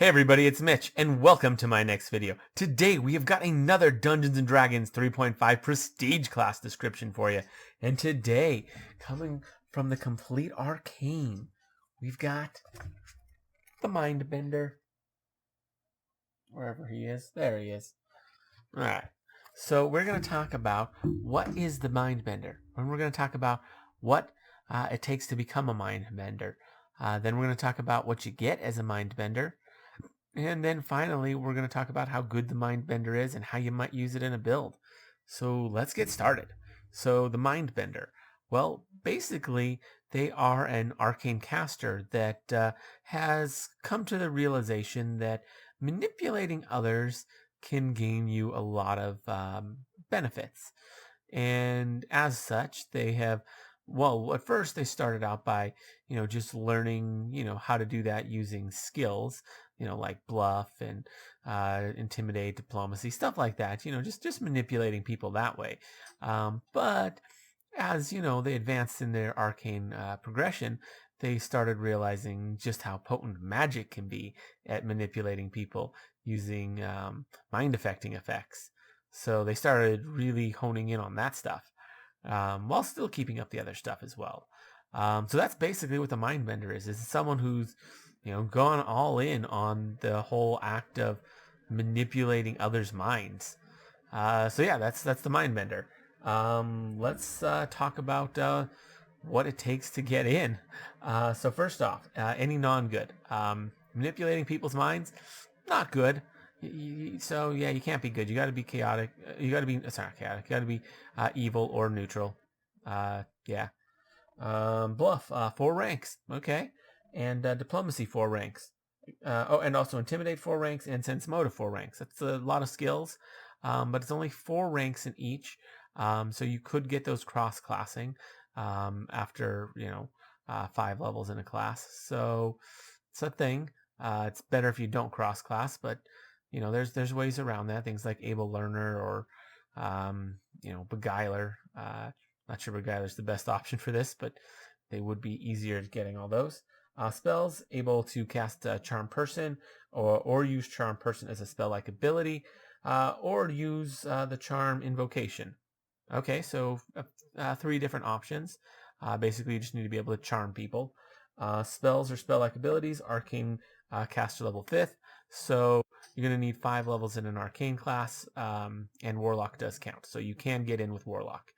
Hey everybody, it's Mitch, and welcome to my next video. Today we have got another Dungeons & Dragons 3.5 Prestige Class description for you. And today, coming from the Complete Arcane, we've got the Mindbender. Wherever he is. There he is. Alright, so we're going to talk about what is the Mindbender. And we're going to talk about what it takes to become a Mindbender. Then we're going to talk about what you get as a Mindbender. And then finally, we're going to talk about how good the Mindbender is and how you might use it in a build. So let's get started. So the Mindbender. Well, basically, they are an arcane caster that has come to the realization that manipulating others can gain you a lot of benefits. And as such, they have, well, at first they started out by, just learning, how to do that using skills, like bluff and intimidate, diplomacy, stuff like that, just manipulating people that way. But as, they advanced in their arcane progression, they started realizing just how potent magic can be at manipulating people using mind affecting effects. So they started really honing in on that stuff, while still keeping up the other stuff as well. So that's basically what the Mindbender is. It's someone who's, gone all in on the whole act of manipulating others' minds. So yeah, that's the Mindbender. Let's talk about what it takes to get in. So first off, any non-good. Manipulating people's minds, not good. So yeah, you can't be good. You got to be chaotic. You got to be not chaotic. You got to be evil or neutral. Yeah. Bluff 4 ranks. Okay. And diplomacy 4 ranks. And also intimidate 4 ranks and sense motive 4 ranks. That's a lot of skills, but it's only 4 ranks in each. So you could get those cross-classing after 5 levels in a class. So it's a thing. It's better if you don't cross-class, but there's ways around that. Things like able learner or beguiler. Not sure beguiler's the best option for this, but they would be easier at getting all those. Spells, able to cast Charm Person or use Charm Person as a spell-like ability, or use the Charm Invocation. Okay, so 3 different options. Basically, you just need to be able to charm people. Spells or spell-like abilities, Arcane caster level 5th. So you're going to need 5 levels in an Arcane class, and Warlock does count. So you can get in with Warlock.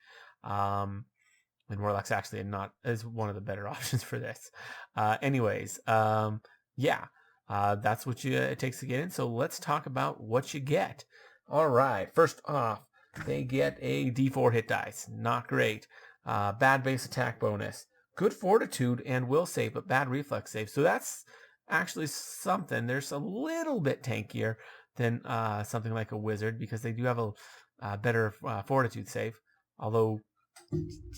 And Warlock's actually is one of the better options for this. Yeah, that's what it takes to get in. So let's talk about what you get. All right, first off, they get a D4 hit dice. Not great. Bad base attack bonus. Good fortitude and will save, but bad reflex save. So that's actually something. There's a little bit tankier than something like a wizard because they do have a better fortitude save. Although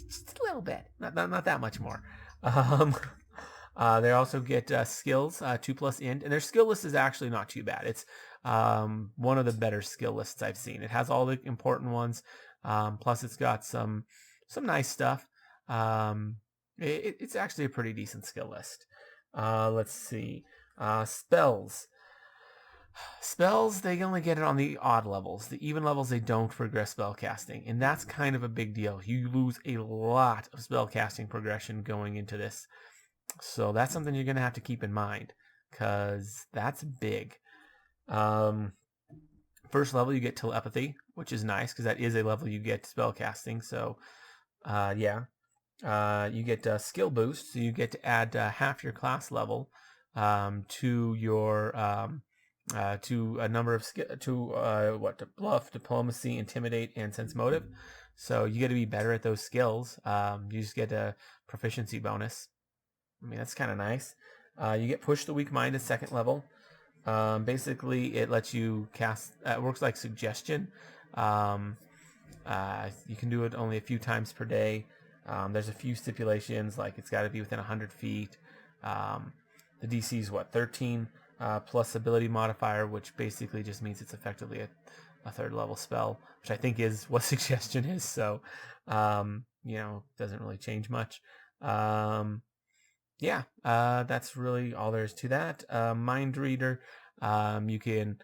just a little bit, not that much more. They also get skills, 2+ int, and their skill list is actually not too bad. It's one of the better skill lists I've seen. It has all the important ones, plus it's got some nice stuff. It's actually a pretty decent skill list. Let's see. Spells. Spells, they only get it on the odd levels. The even levels, they don't progress spell casting, and that's kind of a big deal. You lose a lot of spell casting progression going into this. So that's something you're going to have to keep in mind, because that's big. First level, you get telepathy, which is nice, because that is a level you get spell casting. So, yeah. You get skill boost, so you get to add half your class level to your... to a number of bluff, diplomacy, intimidate, and sense motive. So you get to be better at those skills. You just get a proficiency bonus. I mean, that's kind of nice. You get push the weak mind at 2nd level. Basically, it lets you cast. It works like suggestion. You can do it only a few times per day. There's a few stipulations, like it's got to be within 100 feet. The DC is 13. Plus ability modifier, which basically just means it's effectively a 3rd level spell, which I think is what suggestion is. So, doesn't really change much. Yeah, that's really all there is to that. Mind reader. You can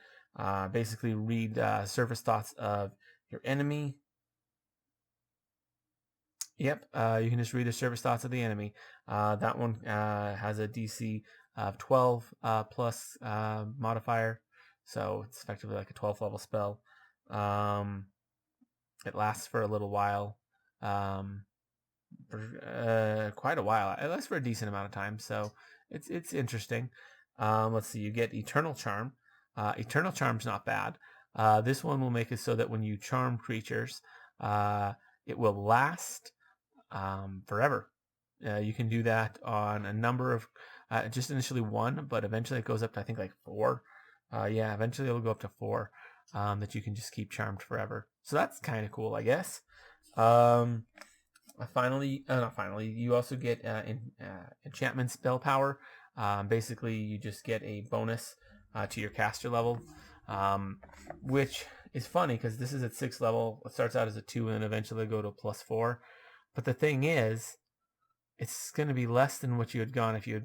basically read surface thoughts of your enemy. Yep, you can just read the surface thoughts of the enemy. That one has a DC of 12 plus modifier, so it's effectively like a 12th level spell. It lasts for a little while, for quite a while. It lasts for a decent amount of time, so it's interesting. Let's see, you get Eternal Charm. Eternal Charm's not bad. This one will make it so that when you charm creatures, it will last forever. You can do that on a number of, just initially one, but eventually it goes up to, I think, like 4. Yeah, eventually it'll go up to 4, that you can just keep charmed forever. So that's kind of cool, I guess. Not finally, you also get enchantment spell power. Basically, you just get a bonus to your caster level, which is funny because this is at 6th level. It starts out as a 2 and then eventually go to a +4. But the thing is, it's going to be less than what you had gone if you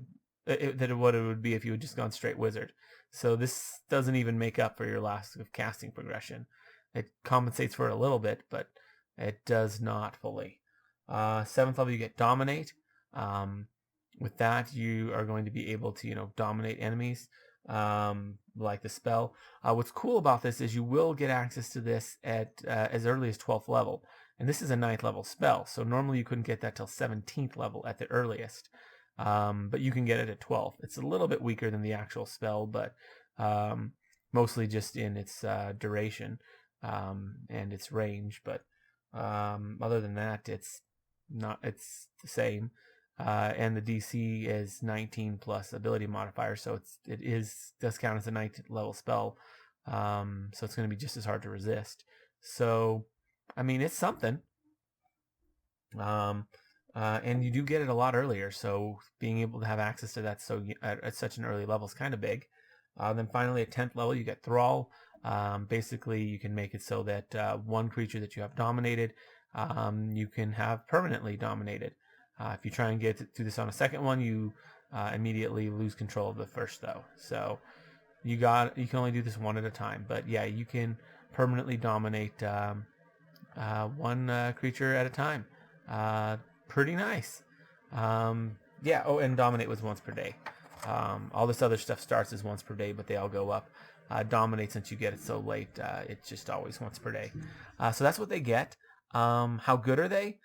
had, than what it would be if you had just gone straight wizard. So this doesn't even make up for your loss of casting progression. It compensates for it a little bit, but it does not fully. 7th level, you get dominate. With that, you are going to be able to, dominate enemies, like the spell. What's cool about this is you will get access to this at as early as 12th level. And this is a 9th level spell, so normally you couldn't get that till 17th level at the earliest. But you can get it at 12th. It's a little bit weaker than the actual spell, but mostly just in its duration and its range. But other than that, it's the same. And the DC is 19 plus ability modifier, so it does count as a 19th level spell. So it's going to be just as hard to resist. So, I mean, it's something. And you do get it a lot earlier, so being able to have access to that at such an early level is kind of big. Then finally, at 10th level, you get Thrall. Basically, you can make it so that one creature that you have dominated, you can have permanently dominated. If you try and get through this on a second one, you immediately lose control of the first, though. So you can only do this one at a time. But yeah, you can permanently dominate one creature at a time. Pretty nice. Yeah. Oh, and dominate was once per day. All this other stuff starts as once per day, but they all go up. Dominate, since you get it so late, it's just always once per day. So that's what they get. How good are they?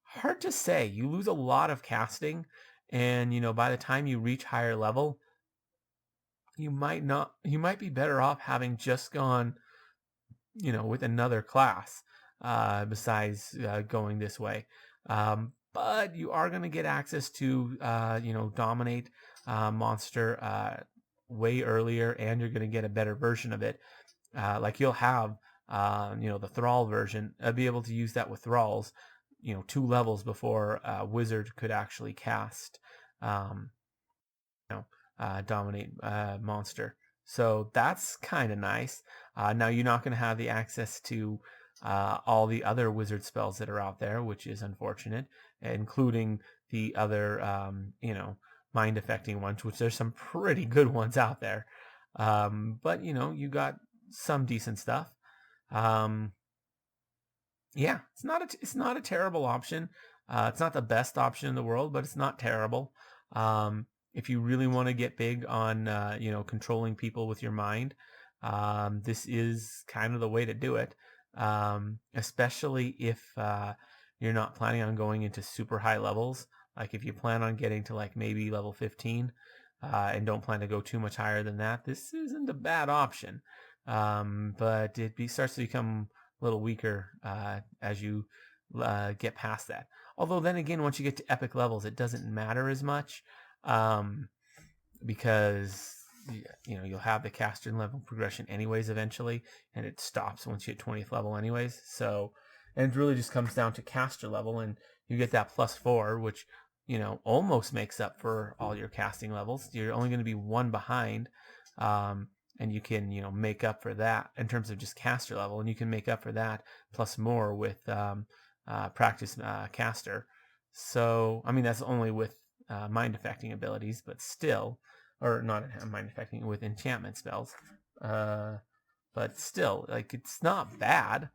Hard to say. You lose a lot of casting, and by the time you reach higher level, you might be better off having just gone, with another class, besides going this way. But you are going to get access to, dominate monster way earlier, and you're going to get a better version of it. Like you'll have, the Thrall version. Be able to use that with Thralls, 2 levels before Wizard could actually cast, dominate monster. So that's kind of nice. Now you're not going to have the access to all the other wizard spells that are out there, which is unfortunate, including the other, mind affecting ones, which there's some pretty good ones out there. But you got some decent stuff. Yeah, it's not a terrible option. It's not the best option in the world, but it's not terrible. If you really want to get big on, controlling people with your mind, this is kind of the way to do it. Especially if you're not planning on going into super high levels. Like if you plan on getting to like maybe level 15, and don't plan to go too much higher than that, this isn't a bad option. But it starts to become a little weaker as you get past that. Although then again, once you get to epic levels, it doesn't matter as much, because you'll have the caster level progression anyways eventually, and it stops once you hit 20th level anyways. So, and it really just comes down to caster level, and you get that +4, which almost makes up for all your casting levels. You're only going to be 1 behind, and you can make up for that in terms of just caster level, and you can make up for that plus more with practice caster. So I mean, that's only with mind affecting abilities, but still, or not mind affecting, with enchantment spells. But still, like, it's not bad.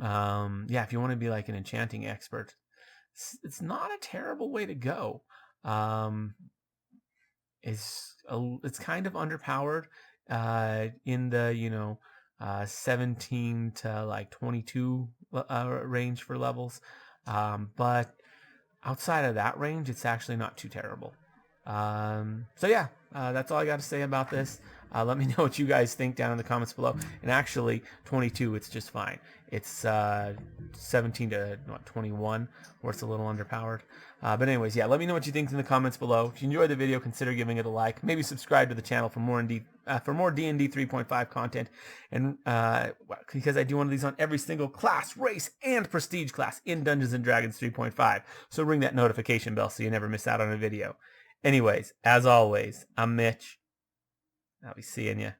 Yeah, if you want to be like an enchanting expert, it's not a terrible way to go. It's kind of underpowered in the 17 to like 22 range for levels, but outside of that range, it's actually not too terrible. So yeah, that's all I got to say about this. Let me know what you guys think down in the comments below. And actually, 22, it's just fine. It's 17 to 21, where it's a little underpowered. But anyways, yeah, let me know what you think in the comments below. If you enjoyed the video, consider giving it a like. Maybe subscribe to the channel for more D&D 3.5 content. And because I do one of these on every single class, race, and prestige class in Dungeons & Dragons 3.5. So ring that notification bell so you never miss out on a video. Anyways, as always, I'm Mitch. I'll be seeing you.